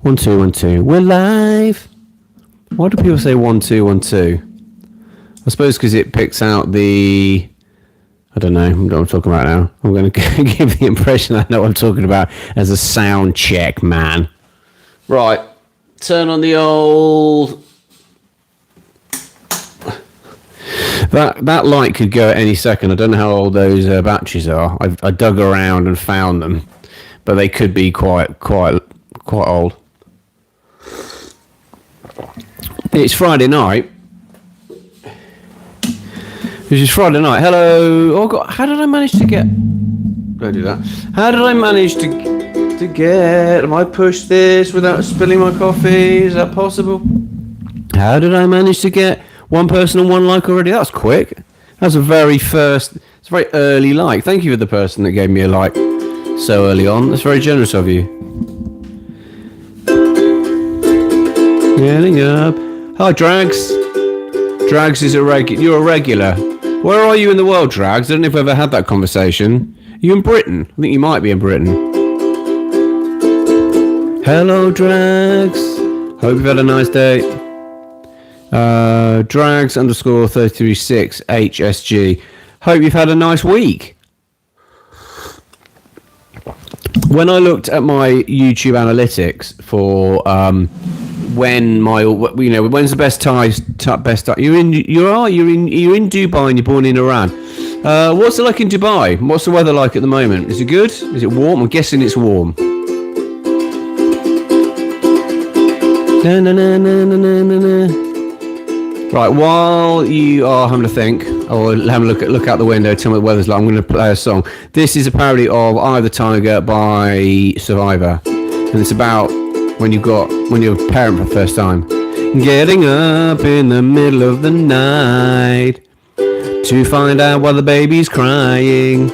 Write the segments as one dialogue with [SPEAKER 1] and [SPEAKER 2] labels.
[SPEAKER 1] 1 2 1 2. We're live. Why do people say 1 2 1 2? I suppose because it picks out the. I don't know what I'm talking about now. I'm going to give the impression I know what I'm talking about as a sound check, man. Right. Turn on the old. That light could go at any second. I don't know how old those batteries are. I dug around and found them, but they could be quite old. It's Friday night. This is Friday night. Hello. Oh God, how did I manage to get? Don't do that. How did I manage to get? Am I pushed this without spilling my coffee? Is that possible? How did I manage to get one person and one like already? That's quick. That's a very first. It's a very early like. Thank you for the person that gave me a like so early on. That's very generous of you. Getting up. Hi, Drags. Drags is you're a regular. Where are you in the world, Drags? I don't know if we've ever had that conversation. Are you in Britain? I think you might be in Britain. Hello, Drags. Hope you've had a nice day. Drags _ 336 HSG. Hope you've had a nice week. When I looked at my YouTube analytics for when's the best time? You're in Dubai and you're born in Iran. What's it like in Dubai? What's the weather like at the moment? Is it good? Is it warm? I'm guessing it's warm. Right, while you are having a think, or having a look out the window, tell me what the weather's like, I'm going to play a song. This is a parody of Eye of the Tiger by Survivor. And it's about when you're a parent for the first time. Getting up in the middle of the night to find out why the baby's crying.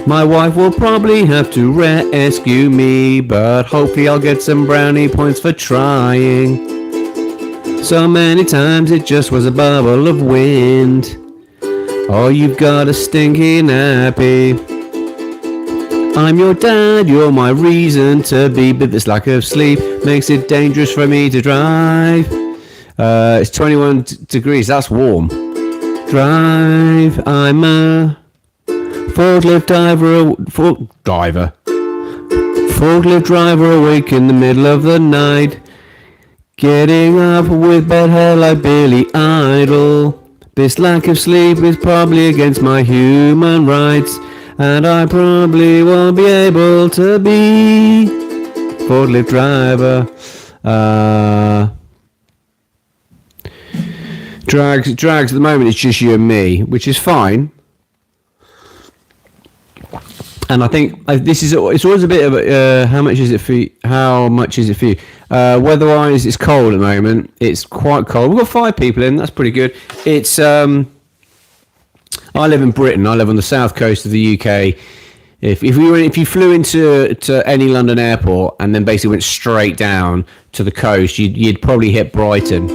[SPEAKER 1] My wife will probably have to rescue me, but hopefully I'll get some brownie points for trying. So many times it just was a bubble of wind. Oh, you've got a stinky nappy. I'm your dad, you're my reason to be, but this lack of sleep makes it dangerous for me to drive. It's 21 degrees, that's warm. Drive, I'm a forklift driver awake in the middle of the night. Getting up with bad hair like Billy Idol. This lack of sleep is probably against my human rights, and I probably won't be able to be forklift driver. Drags at the moment it's just you and me, which is fine. And I think it's always a bit of how much is it for you? Weather-wise, it's cold at the moment. It's quite cold. We've got 5 people in. That's pretty good. It's I live in Britain. I live on the south coast of the UK. If you flew into any London airport and then basically went straight down to the coast, you'd probably hit Brighton.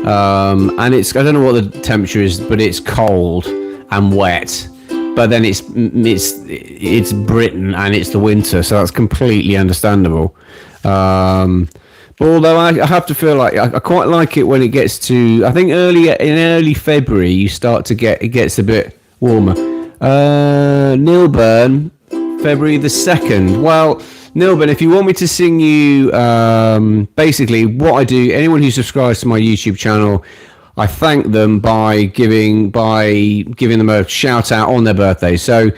[SPEAKER 1] And I don't know what the temperature is, but it's cold and wet. But then it's Britain and it's the winter, so that's completely understandable. But although I have to feel like I quite like it when it gets to, I think in early February you start to it gets a bit warmer. Nilburn, February the 2nd. Well, Nilburn, if you want me to sing you, basically what I do, anyone who subscribes to my YouTube channel, I thank them by giving them a shout out on their birthday. So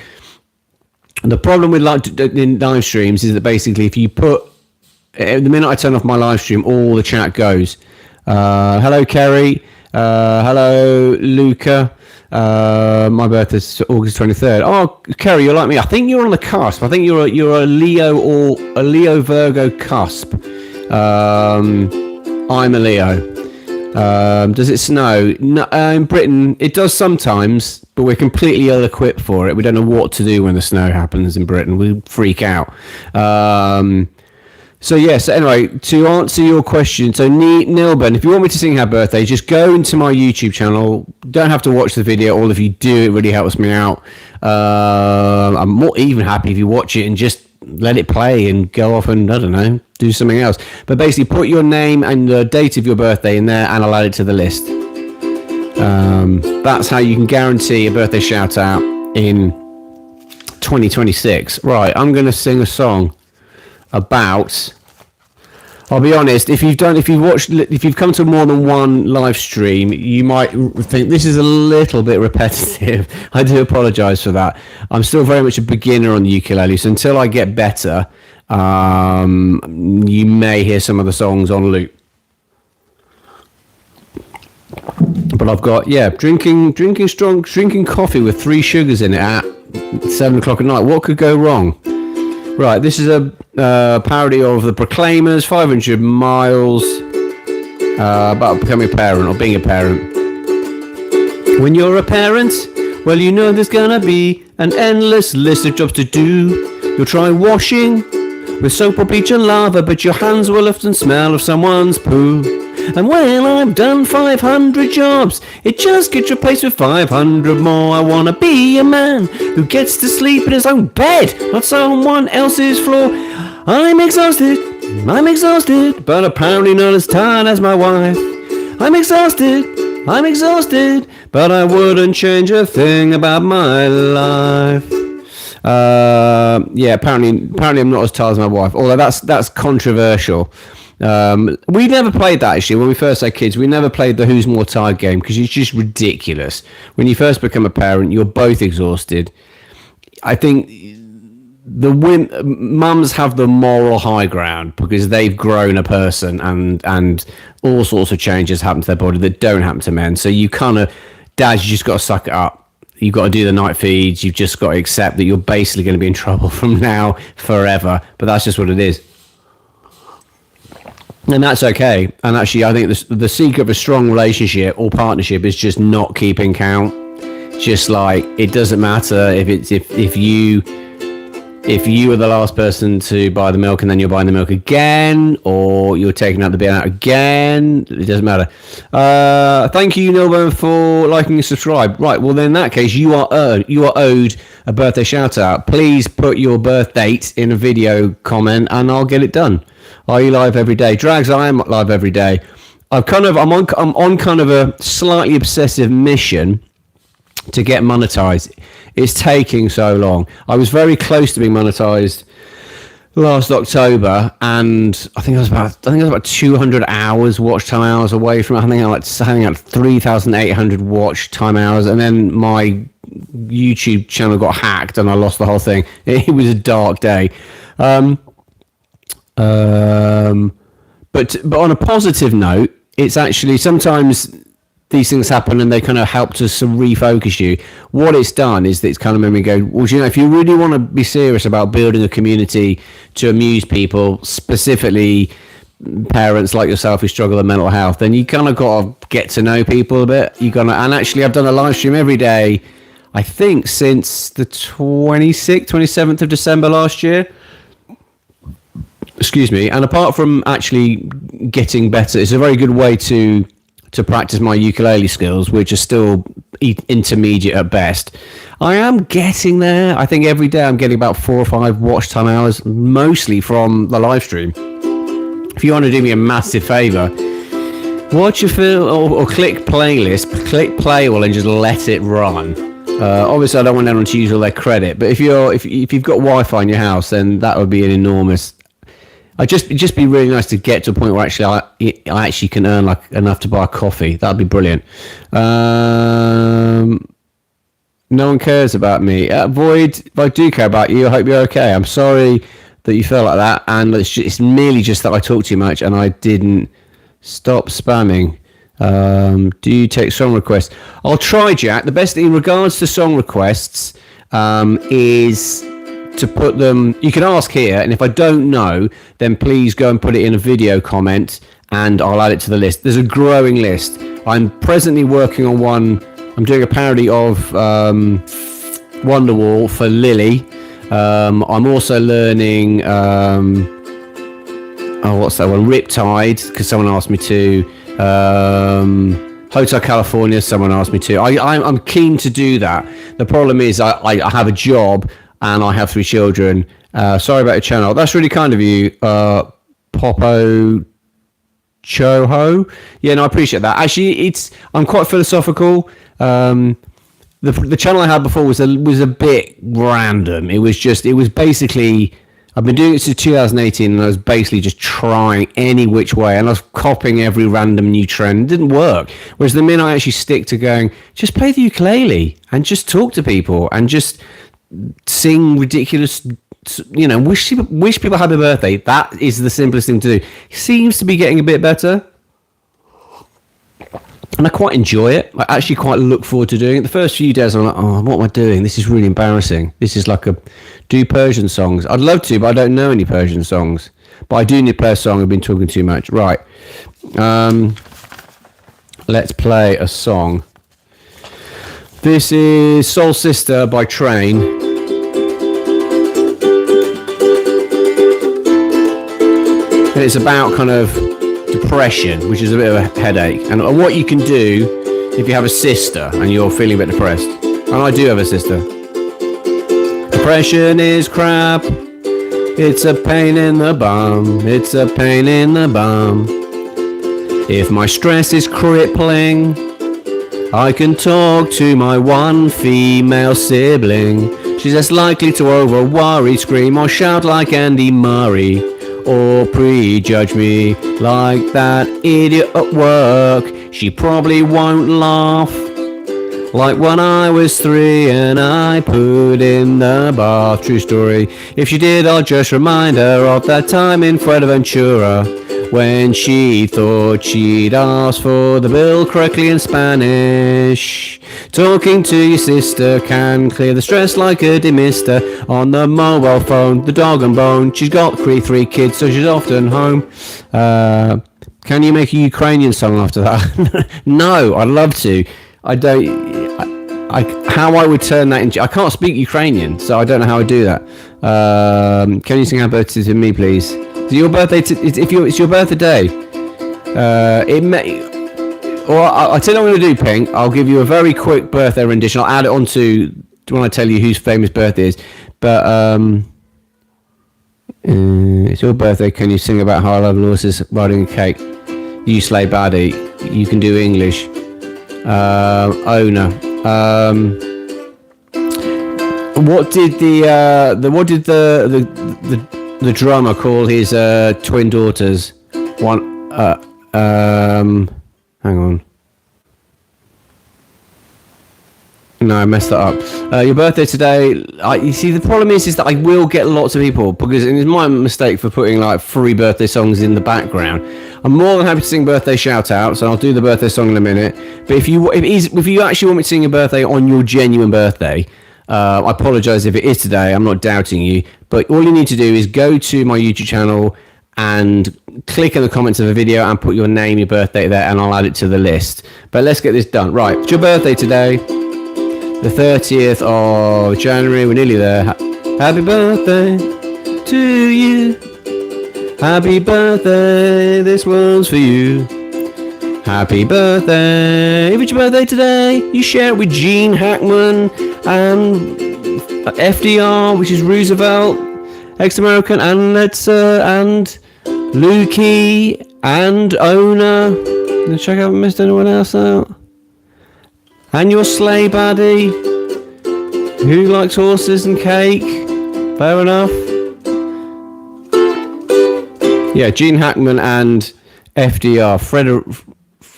[SPEAKER 1] the problem with in live streams is that basically if you put, the minute I turn off my live stream, all the chat goes. Hello, Kerry. Hello, Luca. My birthday's August 23rd. Oh, Kerry, you're like me. I think you're on the cusp. I think you're a Leo or a Leo Virgo cusp. I'm a Leo. Does it snow? No, in Britain, it does sometimes, but we're completely ill-equipped for it. We don't know what to do when the snow happens in Britain. We freak out. So anyway, to answer your question, so Nilben, if you want me to sing happy birthday, just go into my YouTube channel. Don't have to watch the video. All if you do, it really helps me out. I'm more even happy if you watch it and just let it play and go off and, I don't know, do something else. But basically put your name and the date of your birthday in there and I'll add it to the list. That's how you can guarantee a birthday shout out in 2026. Right, I'm going to sing a song about... I'll be honest, if you've come to more than one live stream, you might think this is a little bit repetitive. I do apologise for that. I'm still very much a beginner on the ukulele, so until I get better, you may hear some of the songs on loop. But I've got, drinking coffee with 3 sugars in it at 7 o'clock at night. What could go wrong? Right, this is a parody of the Proclaimers, 500 miles, about becoming a parent or being a parent. When you're a parent, well, you know there's gonna be an endless list of jobs to do. You'll try washing with soap or bleach and lava, but your hands will often smell of someone's poo. And when I've done 500 jobs, it just gets replaced with 500 more. I wanna be a man who gets to sleep in his own bed, not someone else's floor. I'm exhausted, but apparently not as tired as my wife. I'm exhausted, but I wouldn't change a thing about my life. Apparently I'm not as tired as my wife, although that's controversial. We never played that actually when we first had kids. We never played the who's more tired game because it's just ridiculous. When you first become a parent, you're both exhausted. I think mums have the moral high ground because they've grown a person and all sorts of changes happen to their body that don't happen to men. So you kind of, dads, you just got to suck it up. You've got to do the night feeds. You've just got to accept that you're basically going to be in trouble from now forever. But that's just what it is. And that's okay. And actually, I think the secret of a strong relationship or partnership is just not keeping count. Just like, it doesn't matter if you are the last person to buy the milk and then you're buying the milk again, or you're taking out the beer out again. It doesn't matter. Thank you, Nilburn, for liking and subscribe. Right, well, then in that case, you are owed a birthday shout out. Please put your birth date in a video comment and I'll get it done. Are you live every day? Drags, I am live every day. I'm on kind of a slightly obsessive mission to get monetized. It's taking so long. I was very close to being monetized last October, and I think I was about 200 hours watch time hours away from it. I think I had 3,800 watch time hours, and then my YouTube channel got hacked and I lost the whole thing. It was a dark day. But on a positive note, it's actually sometimes these things happen and they kind of help to refocus you. What it's done is that it's kind of made me go, well, you know, if you really want to be serious about building a community to amuse people, specifically parents like yourself who struggle with mental health, then you kind of got to get to know people a bit. And actually I've done a live stream every day, I think since the 27th of December last year. Excuse me. And apart from actually getting better, it's a very good way to practice my ukulele skills, which are still intermediate at best. I am getting there. I think every day I'm getting about 4 or 5 watch time hours, mostly from the live stream. If you want to do me a massive favour, watch your film or click playlist, click play all and just let it run. Obviously I don't want anyone to use all their credit, but if you've got Wi-Fi in your house, then that would be an enormous... It'd just be really nice to get to a point where actually I actually can earn like enough to buy a coffee. That'd be brilliant. No one cares about me. Void, if I do care about you, I hope you're okay. I'm sorry that you feel like that, and it's merely just that I talk too much and I didn't stop spamming. Do you take song requests? I'll try, Jack. The best thing in regards to song requests is to put them, you can ask here, and if I don't know, then please go and put it in a video comment and I'll add it to the list. There's a growing list. I'm presently working on one. I'm doing a parody of Wonderwall for Lily. I'm also learning what's that one, Riptide, because someone asked me to. Hotel California, someone asked me to. I'm keen to do that. The problem is I have a job and I have 3 children. Sorry about your channel. That's really kind of you, Popo Choho. Yeah, no, I appreciate that. Actually, I'm quite philosophical. The channel I had before was a bit random. It was basically, I've been doing it since 2018, and I was basically just trying any which way, and I was copying every random new trend. It didn't work. Whereas the minute I actually stick to going, just play the ukulele and just talk to people and just sing ridiculous, wish people happy birthday. That is the simplest thing to do. It seems to be getting a bit better. And I quite enjoy it. I actually quite look forward to doing it. The first few days, I'm like, oh, what am I doing? This is really embarrassing. This is like do Persian songs. I'd love to, but I don't know any Persian songs. But I do need to play a song. I've been talking too much. Right. Let's play a song. This is Soul Sister by Train. And it's about kind of depression, which is a bit of a headache, and what you can do if you have a sister and you're feeling a bit depressed. And I do have a sister. Depression is crap. It's a pain in the bum. It's a pain in the bum. If my stress is crippling, I can talk to my one female sibling. She's less likely to over worry, scream, or shout like Andy Murray, or prejudge me like that idiot at work. She probably won't laugh like when I was 3 and I put in the bath. True story. If she did, I'll just remind her of that time in Fuerteventura when she thought she'd asked for the bill correctly in Spanish. Talking to your sister can clear the stress like a demister. On the mobile phone, the dog and bone. She's got 3 kids, so she's often home. Can you make a Ukrainian song after that? No, I'd love to. I don't. How I would turn that into... I can't speak Ukrainian, so I don't know how I do that. Can you sing Happy Birthday to me, please? Is it your birthday? It's your birthday day. It may... Or I'll tell you what I'm going to do, Pink. I'll give you a very quick birthday rendition. I'll add it on to when I tell you whose famous birthday is. But it's your birthday. Can you sing about how I love horses riding a cake? You slay baddie. You can do English. Owner. What did the drummer call his twin daughters? One. Hang on. No, I messed that up. Your birthday today. You see, the problem is that I will get lots of people because it's my mistake for putting like 3 birthday songs in the background. I'm more than happy to sing birthday shout outs, and I'll do the birthday song in a minute. But if you actually want me to sing a birthday on your genuine birthday, I apologise if it is today. I'm not doubting you, but all you need to do is go to my YouTube channel and click in the comments of the video and put your name, your birthday there, and I'll add it to the list. But let's get this done. Right, it's your birthday today, the 30th of January. We're nearly there. Happy birthday to you. Happy birthday, this one's for you. Happy birthday. If it's your birthday today, you share it with Gene Hackman and FDR, which is Roosevelt, ex-American, and and Lukey and Owner. Check out, missed anyone else out? And your sleigh baddie, who likes horses and cake. Fair enough. Yeah, Gene Hackman and FDR.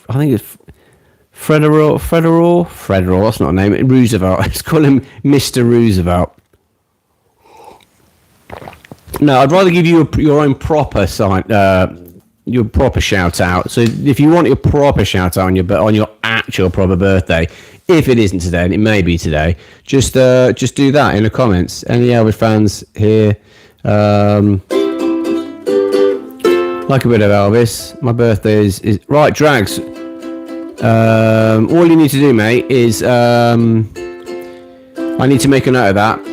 [SPEAKER 1] I think it's Federal. That's not a name. Roosevelt. Let's call him Mr. Roosevelt. No, I'd rather give you your own proper your proper shout out. So if you want your proper shout out on your actual proper birthday, if it isn't today, and it may be today, just do that in the comments. Any Elvis fans here? Like a bit of Elvis. My birthday is right, Drags. All you need to do, mate, is I need to make a note of that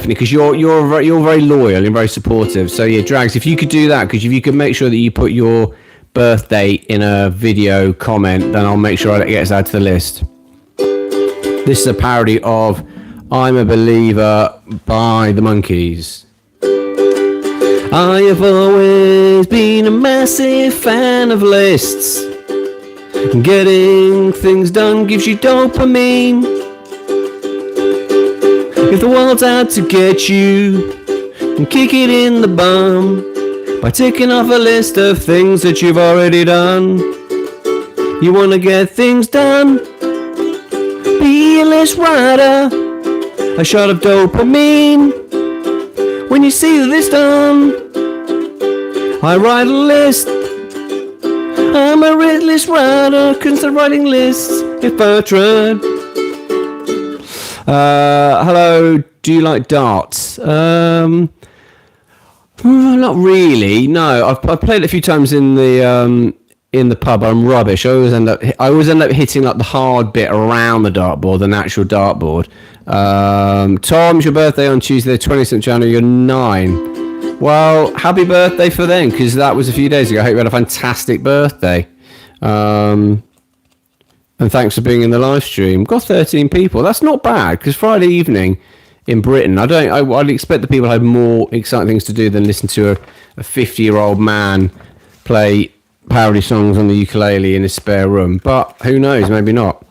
[SPEAKER 1] because you're very loyal and very supportive. So yeah, Drags, if you could do that, because if you could make sure that you put your birthday in a video comment, then I'll make sure it gets added to the list. This is a parody of I'm a Believer by the Monkees. I have always been a massive fan of lists. Getting things done gives you dopamine. If the world's out to get you, and kick it in the bum by ticking off a list of things that you've already done. You want to get things done? Be a list writer. A shot of dopamine when you see the list done. I write a list. I'm a list writer. Couldn't start writing lists if I tried. Hello. Do you like darts? Not really. No, I've played it a few times in the pub. I'm rubbish. I always end up hitting like the hard bit around the dartboard, the natural dartboard. Tom, it's your birthday on Tuesday, 26th January. You're 9. Well, happy birthday for then, because that was a few days ago. I hope you had a fantastic birthday. And thanks for being in the live stream. Got 13 people. That's not bad, because Friday evening in Britain, I'd expect the people had more exciting things to do than listen to a 50-year-old man play parody songs on the ukulele in his spare room. But who knows? Maybe not.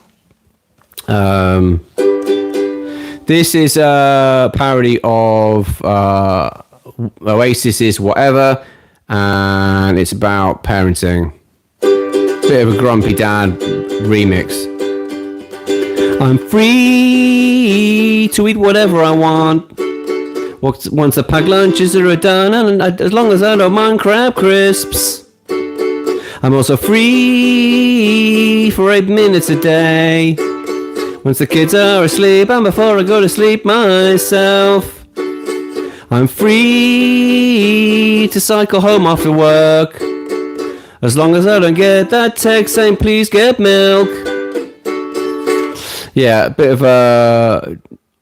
[SPEAKER 1] This is a parody of Oasis's Whatever, and it's about parenting. Bit of a grumpy dad remix. I'm free to eat whatever I want once the packed lunches are done, and as long as I don't mind crab crisps. I'm also free for 8 minutes a day once the kids are asleep and before I go to sleep myself. I'm free to cycle home after work as long as I don't get that text saying please get milk. Yeah, a bit of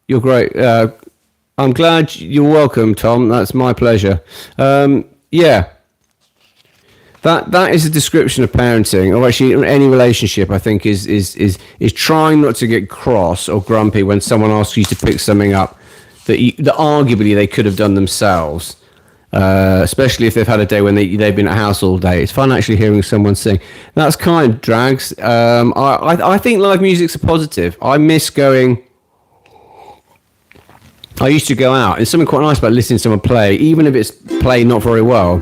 [SPEAKER 1] you're great. I'm glad you're welcome, Tom. That's my pleasure. Yeah. That is a description of parenting, or actually any relationship. I think is trying not to get cross or grumpy when someone asks you to pick something up that arguably they could have done themselves. Especially if they've had a day when they've been at house all day. It's fun actually hearing someone sing. That's kind of drags. I think live music's a positive. I miss going. I used to go out. There's something quite nice about listening to someone play, even if it's played not very well.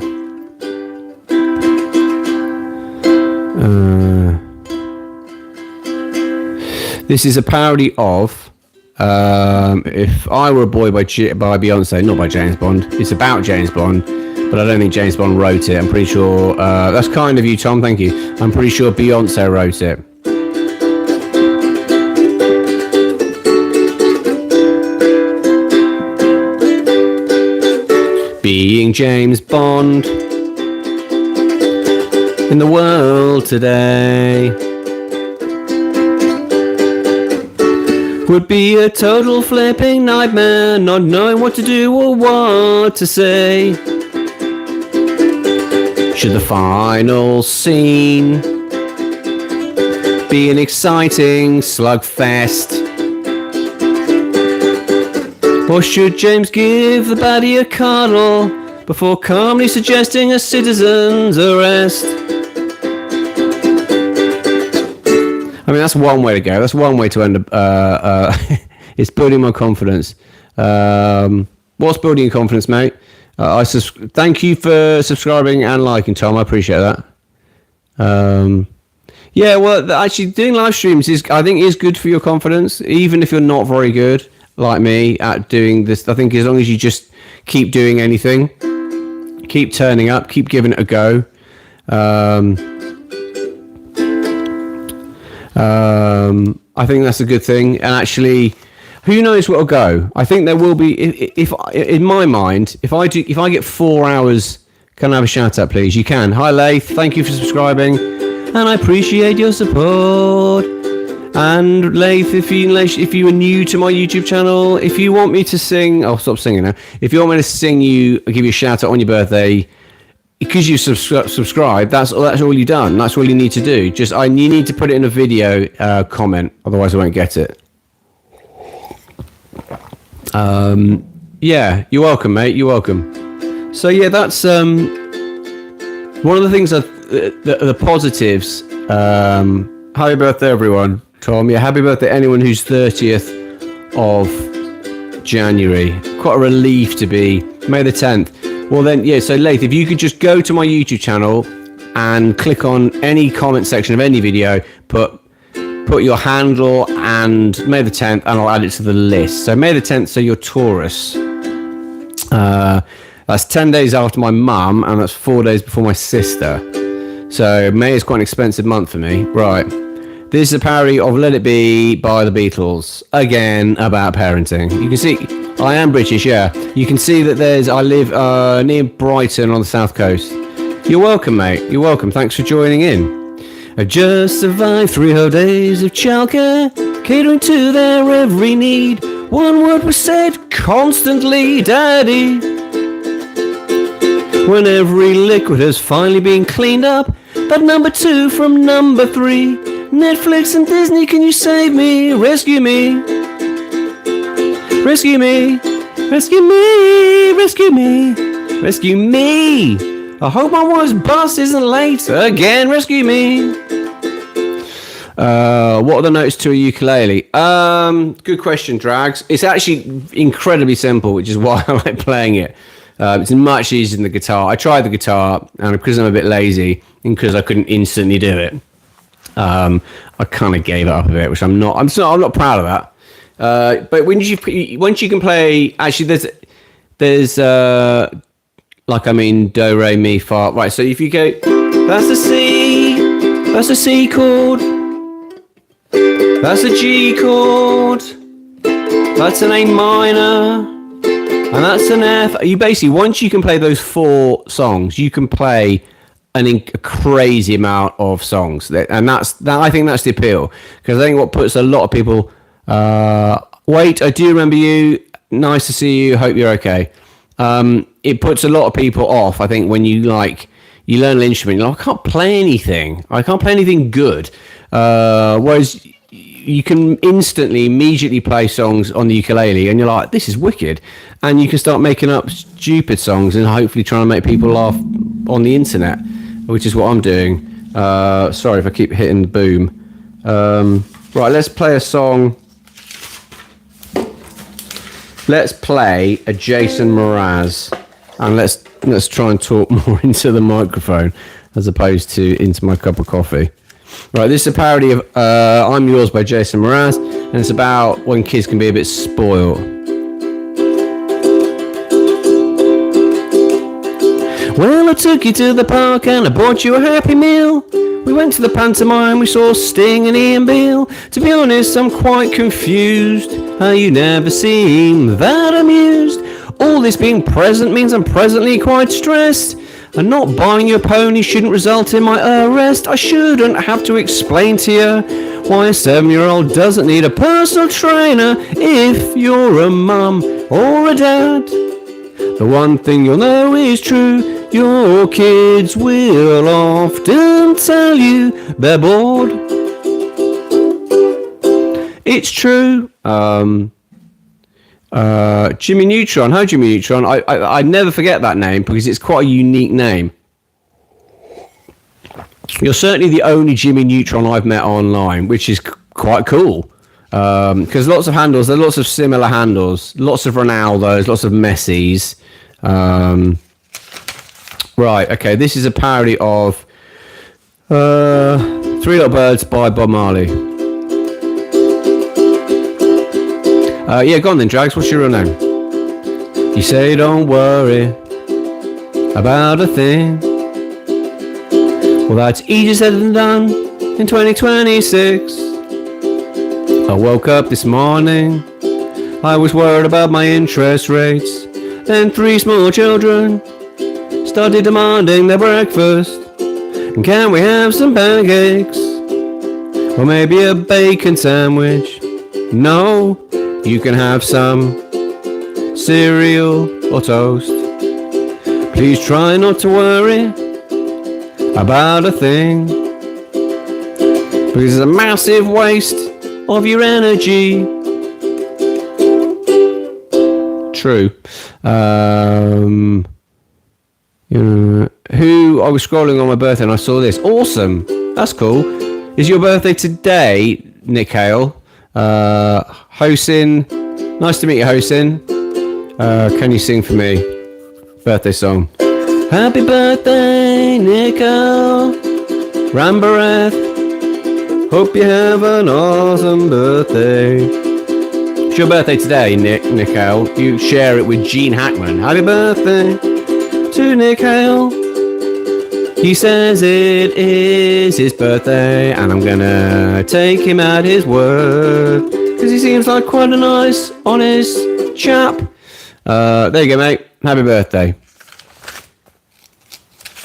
[SPEAKER 1] This is a parody of If I Were a Boy by Beyonce, not by James Bond. It's about James Bond, but I don't think James Bond wrote it. I'm pretty sure that's kind of you, Tom, thank you. I'm pretty sure Beyonce wrote it. Being James Bond in the world today would be a total flipping nightmare, not knowing what to do or what to say. Should the final scene be an exciting slugfest? Or should James give the baddie a cuddle before calmly suggesting a citizen's arrest? I mean, that's one way to go. That's one way to end up. It's building my confidence. What's building your confidence, mate? Thank you for subscribing and liking, Tom. I appreciate that. Yeah, well, actually, doing live streams I think is good for your confidence, even if you're not very good, like me, at doing this. I think as long as you just keep doing anything, keep turning up, keep giving it a go. I think that's a good thing, and actually, who knows what'll go? I think there will be. If in my mind, if I get 4 hours, can I have a shout out, please? You can. Hi, Laith. Thank you for subscribing, and I appreciate your support. And Laith, if you are new to my YouTube channel, if you want me to sing, I'll stop singing now. If you want me to sing you, I'll give you a shout out on your birthday. Because you subscribe, that's all you've done. That's all you need to do. You need to put it in a video comment, otherwise I won't get it. Yeah, you're welcome, mate. You're welcome. So yeah, that's one of the things that the positives. Happy birthday, everyone. Tom, yeah, happy birthday anyone who's 30th of January. Quite a relief to be May the 10th. Well then, yeah, so Laith, if you could just go to my YouTube channel and click on any comment section of any video, put your handle and May the 10th, and I'll add it to the list. So May the 10th, so you're Taurus. That's 10 days after my mum, and that's 4 days before my sister. So May is quite an expensive month for me. Right. This is a parody of Let It Be by the Beatles. Again, about parenting. You can see, I am British, yeah. You can see that I live near Brighton on the south coast. You're welcome, mate. You're welcome. Thanks for joining in. I've just survived 3 whole days of childcare, catering to their every need. One word was said constantly, Daddy. When every liquid has finally been cleaned up, that number 2 from number 3. Netflix and Disney, can you save me? Rescue me. Rescue me. Rescue me. Rescue me. Rescue me. I hope my wife's bus isn't late. Again, rescue me. What are the notes to a ukulele? Good question, Drags. It's actually incredibly simple, which is why I like playing it. It's much easier than the guitar. I tried the guitar, and because I'm a bit lazy, and because I couldn't instantly do it, I kind of gave it up a bit, which I'm not proud of that. But once you can play, actually, there's do, re, mi, fa. Right, so if you go, that's a C chord, that's a G chord, that's an A minor, and that's an F. You basically, once you can play those 4 songs, you can play a crazy amount of songs, and I think that's the appeal, because I think what puts a lot of people, wait, I do remember you, nice to see you, hope you're okay. It puts a lot of people off, I think, when you learn an instrument, you're like, I can't play anything good, whereas you can immediately play songs on the ukulele, and you're like, this is wicked, and you can start making up stupid songs and hopefully trying to make people laugh on the internet, which is what I'm doing. Sorry if I keep hitting boom. Right, let's play a song. Let's play a Jason Mraz, and let's try and talk more into the microphone as opposed to into my cup of coffee. Right, this is a parody of I'm Yours by Jason Mraz, and it's about when kids can be a bit spoiled. Well, I took you to the park and I bought you a Happy Meal. We went to the pantomime, we saw Sting and Ian Beale. To be honest, I'm quite confused how you never seem that amused. All this being present means I'm presently quite stressed. And not buying you a pony shouldn't result in my arrest. I shouldn't have to explain to you why a 7-year-old doesn't need a personal trainer if you're a mum or a dad. The one thing you'll know is true, your kids will often tell you they're bored. It's true. Jimmy Neutron. Hi, Jimmy Neutron. I never forget that name because it's quite a unique name. You're certainly the only Jimmy Neutron I've met online, which is quite cool. Because lots of handles, there are lots of similar handles, lots of Ronaldos, lots of Messis. Right, okay, this is a parody of Three Little Birds by Bob Marley. Yeah, go on then, Drags. What's your real name? You say don't worry about a thing. Well, that's easier said than done in 2026. I woke up this morning, I was worried about my interest rates. Then 3 small children started demanding their breakfast. And can we have some pancakes? Or maybe a bacon sandwich? No, you can have some cereal or toast. Please try not to worry about a thing, because it's a massive waste of your energy. true. Who I was scrolling on my birthday and I saw this. Awesome. That's cool. Is your birthday today, Nick Hale? Hosin. Nice to meet you, Hosin. Can you sing for me? Birthday song. Happy birthday, Nick Hale. Rambareth. Hope you have an awesome birthday. It's your birthday today, Nick Hale. You share it with Gene Hackman. Happy birthday to Nick Hale. He says it is his birthday, and I'm gonna take him at his word, because he seems like quite a nice, honest chap. There you go, mate. Happy birthday.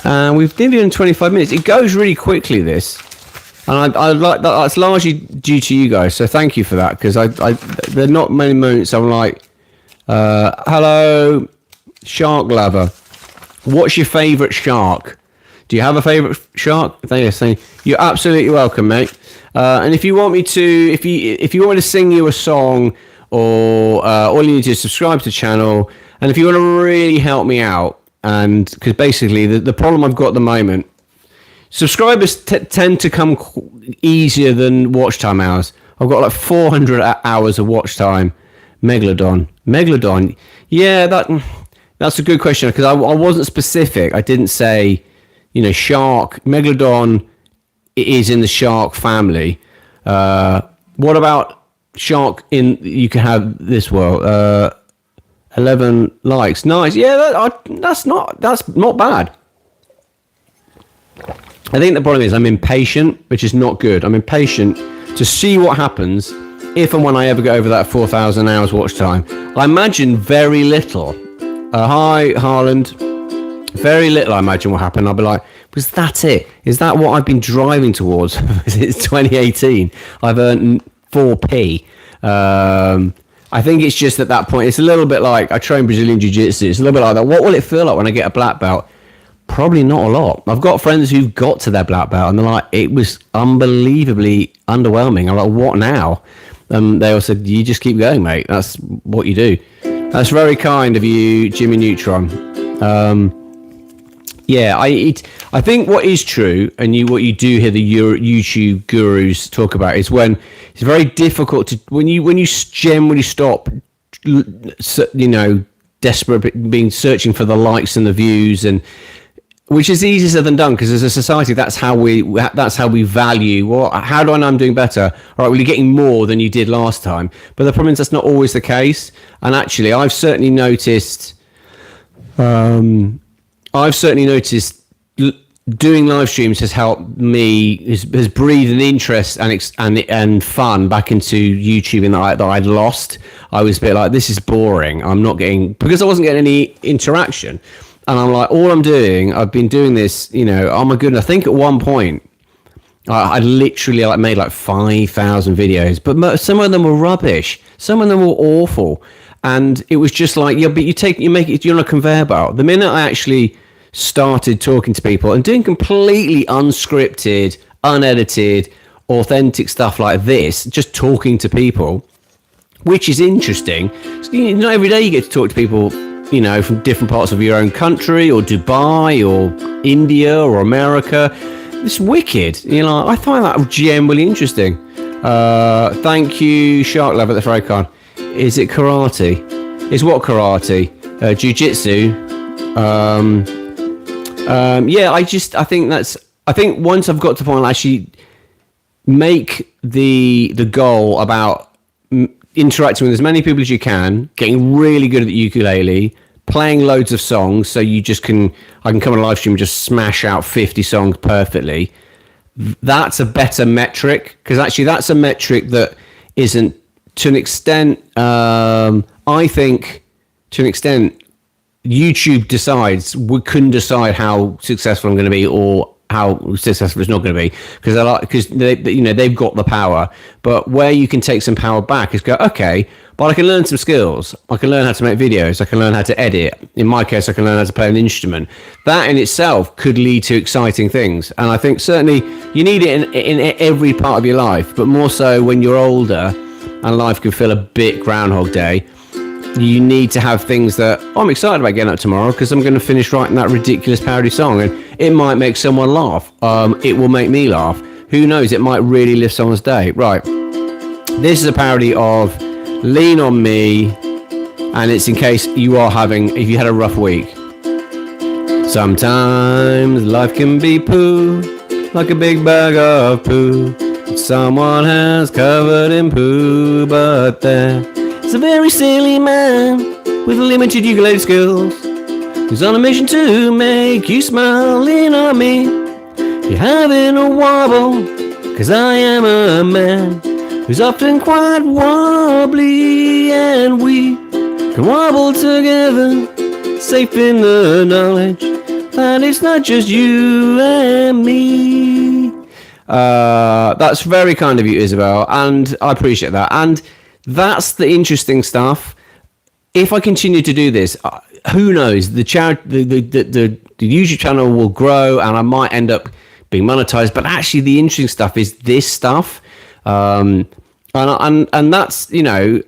[SPEAKER 1] And we've been doing 25 minutes. It goes really quickly, this. And I like that. That's largely due to you guys, so thank you for that, because there are not many moments I'm like, hello, shark lover. What's your favourite shark? Do you have a favourite shark? You're absolutely welcome, mate. And if you want me to, if you want me to sing you a song, or all you need to do is subscribe to the channel. And if you want to really help me out, and because basically the problem I've got at the moment, subscribers tend to come easier than watch time hours. I've got like 400 hours of watch time. Megalodon. Yeah, that's a good question, because I wasn't specific. I didn't say, shark. Megalodon is in the shark family. What about shark in? You can have this world. 11 likes. Nice. Yeah, that's not bad. I think the problem is I'm impatient, which is not good. I'm impatient to see what happens if and when I ever get over that 4,000 hours watch time. I imagine very little. Hi, Harland. Very little, I imagine, will happen. I'll be like, was that it? Is that what I've been driving towards? It's 2018. I've earned 4p. I think it's just at that point, it's a little bit like, I train Brazilian Jiu-Jitsu. It's a little bit like that. What will it feel like when I get a black belt? Probably not a lot. I've got friends who've got to their black belt and they're like, it was unbelievably underwhelming. I'm like, what now? They all said, you just keep going, mate. That's what you do. That's very kind of you, Jimmy Neutron. I think what is true, and what you do hear the YouTube gurus talk about, is when it's very difficult to when you generally stop, desperate searching for the likes and the views, and which is easier said than done, because as a society that's how we value. Well, how do I know I'm doing better? All right, well, you're getting more than you did last time, but the problem is that's not always the case. And actually, I've certainly noticed doing live streams has helped me, has breathed an interest and fun back into YouTube that I'd lost. I was a bit like, this is boring. I'm not getting, because I wasn't getting any interaction. And I'm like, I've been doing this, oh my goodness. I think at one point, I literally made 5,000 videos, but some of them were rubbish. Some of them were awful. And it was just like, yeah, but you make it, you're on a conveyor belt. The minute I actually started talking to people and doing completely unscripted, unedited, authentic stuff like this, just talking to people, which is interesting. Not every day you get to talk to people, from different parts of your own country, or Dubai, or India, or America. It's wicked. I find that generally interesting. Thank you, Shark Lover. That's very kind. Is it karate? Is what karate? Jiu-jitsu. I think once I've got to the point, I'll actually make the goal about interacting with as many people as you can, getting really good at the ukulele, playing loads of songs, so I can come on a live stream and just smash out 50 songs perfectly. That's a better metric, because actually that's a metric that isn't, to an extent, I think to an extent, YouTube couldn't decide how successful I'm going to be or how successful it's not going to be, because they've got the power. But where you can take some power back is go, okay, but I can learn some skills. I can learn how to make videos. I can learn how to edit. In my case, I can learn how to play an instrument. That in itself could lead to exciting things. And I think certainly you need it in every part of your life, but more so when you're older and life can feel a bit Groundhog Day. you need to have things that I'm excited about getting up tomorrow because I'm going to finish writing that ridiculous parody song, and it might make someone laugh. It will make me laugh. Who knows? It might really lift someone's day. Right. This is a parody of Lean on Me, and it's in case if you had a rough week. Sometimes life can be poo, like a big bag of poo that someone has covered in poo, but there's a very silly man with limited ukulele skills who's on a mission to make you smile. Lean on me, you're having a wobble, 'cause I am a man who's often quite wobbly, and we can wobble together, safe in the knowledge that it's not just you and me. That's very kind of you, Isabel, and I appreciate that. And that's the interesting stuff. If I continue to do this, who knows? The YouTube channel will grow, and I might end up being monetized. But actually, the interesting stuff is this stuff, and that's, you know,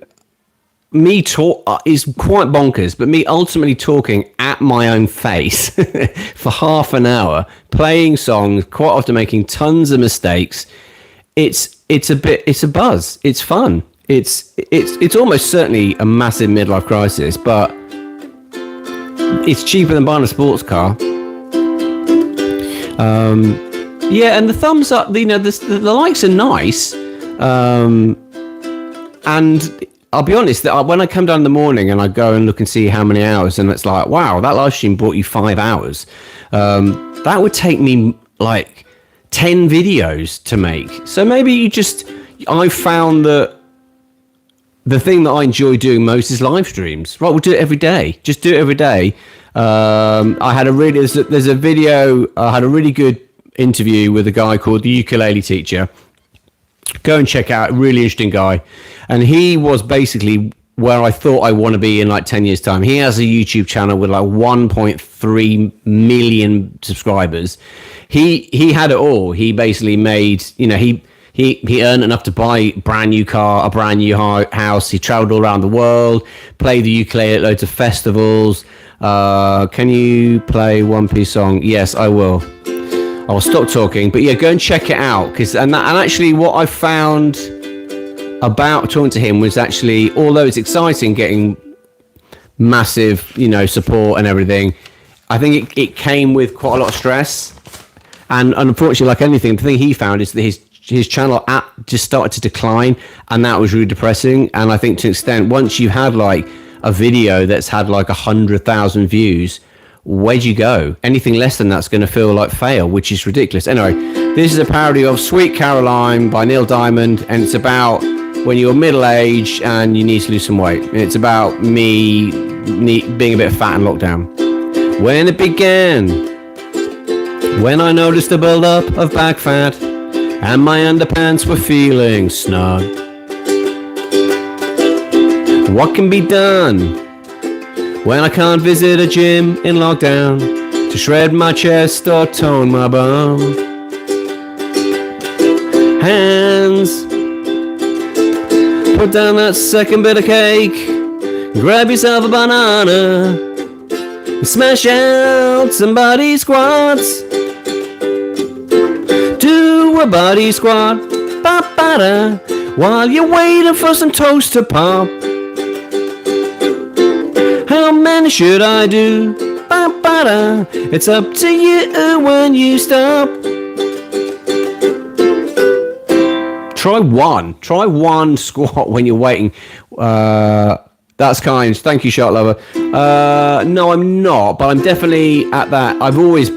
[SPEAKER 1] me talk is quite bonkers. But me ultimately talking at my own face for half an hour, playing songs, quite often making tons of mistakes. It's a buzz. It's fun. It's almost certainly a massive midlife crisis, but it's cheaper than buying a sports car. Yeah, and the thumbs up, you know, the likes are nice. And I'll be honest, that when I come down in the morning and I go and look and see how many hours, and it's like, wow, that live stream brought you 5 hours. That would take me like 10 videos to make. So maybe I found that the thing that I enjoy doing most is live streams. Right, we'll do it every day. Just do it every day. There's a video. I had a really good interview with a guy called the Ukulele Teacher. Go and check out. Really interesting guy, and he was basically where I thought I want to be in like 10 years time. He has a YouTube channel with like 1.3 million subscribers. He had it all. He basically made, you know, he earned enough to buy a brand new car, a brand new house. He traveled all around the world, played the ukulele at loads of festivals. Can you play one piece song? Yes, I will. I'll stop talking. But yeah, go and check it out. And actually what I found about talking to him was actually, although it's exciting getting massive, you know, support and everything, I think it came with quite a lot of stress. And unfortunately, like anything, the thing he found is that his channel app just started to decline, and that was really depressing. And I think to an extent, once you had like a video that's had like 100,000 views, where'd you go? Anything less than that's going to feel like fail, which is ridiculous. Anyway, this is a parody of Sweet Caroline by Neil Diamond, and it's about when you're middle-aged and you need to lose some weight. And it's about me being a bit fat in lockdown. When it began, when I noticed a build-up of back fat, and my underpants were feeling snug. What can be done when I can't visit a gym in lockdown to shred my chest or tone my bum? Hands, put down that second bit of cake, grab yourself a banana, and smash out some body squats. Do a body squat, ba-ba-da, while you're waiting for some toast to pop. How many should I do? Ba-ba-da, it's up to you when you stop. Try one squat when you're waiting. That's kind. Thank you, Shark Lover. No, I'm not, but I'm definitely at that. I've always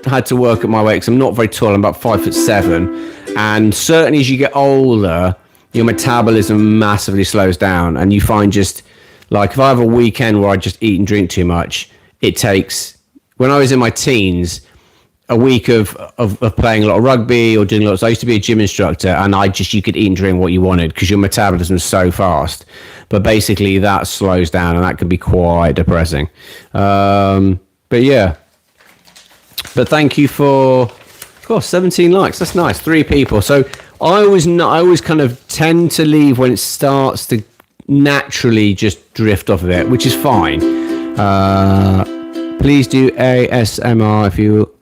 [SPEAKER 1] had to work at my weight because I'm not very tall. I'm about 5'7", and certainly as you get older, your metabolism massively slows down, and you find just like if I have a weekend where I just eat and drink too much, it takes. When I was in my teens, a week of playing a lot of rugby or doing lots. I used to be a gym instructor, and you could eat and drink what you wanted because your metabolism is so fast. But basically, that slows down, and that can be quite depressing. But yeah. But thank you for, 17 likes. That's nice. 3 people. So I always kind of tend to leave when it starts to naturally just drift off of it, which is fine. Please do ASMR if you...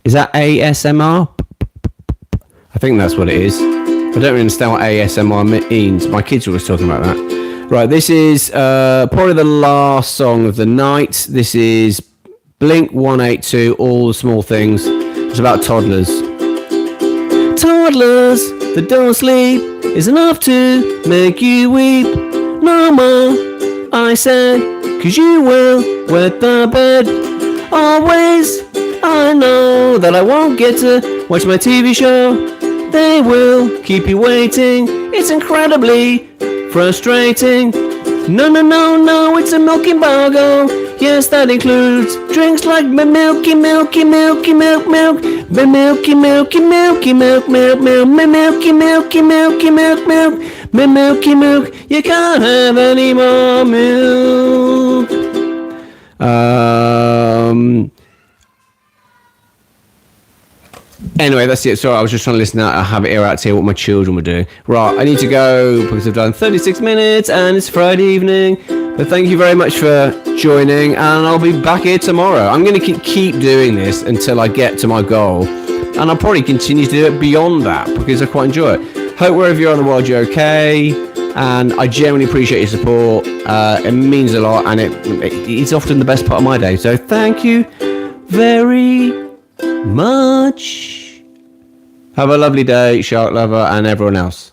[SPEAKER 1] Is that ASMR? I think that's what it is. I don't really understand what ASMR means. My kids are always talking about that. Right, this is probably the last song of the night. This is Blink 182, All the Small Things. It's about toddlers. Toddlers that don't sleep is enough to make you weep. No more, I say, 'cause you will wet the bed. Always, I know that I won't get to watch my TV show. They will keep you waiting. It's incredibly frustrating. No, it's a milk embargo. Yes, that includes drinks like milky milk, milky milk, milky milk, milk. You can't have any more milk. Anyway, that's it. Sorry, I was just trying to listen out. I have it out to hear what my children were doing. Right, I need to go because I've done 36 minutes and it's Friday evening. But thank you very much for joining, and I'll be back here tomorrow. I'm going to keep doing this until I get to my goal, and I'll probably continue to do it beyond that because I quite enjoy it. Hope wherever you are in the world you're okay, and I genuinely appreciate your support. It means a lot, and it's often the best part of my day. So thank you very much. Have a lovely day, Shark Lover and everyone else.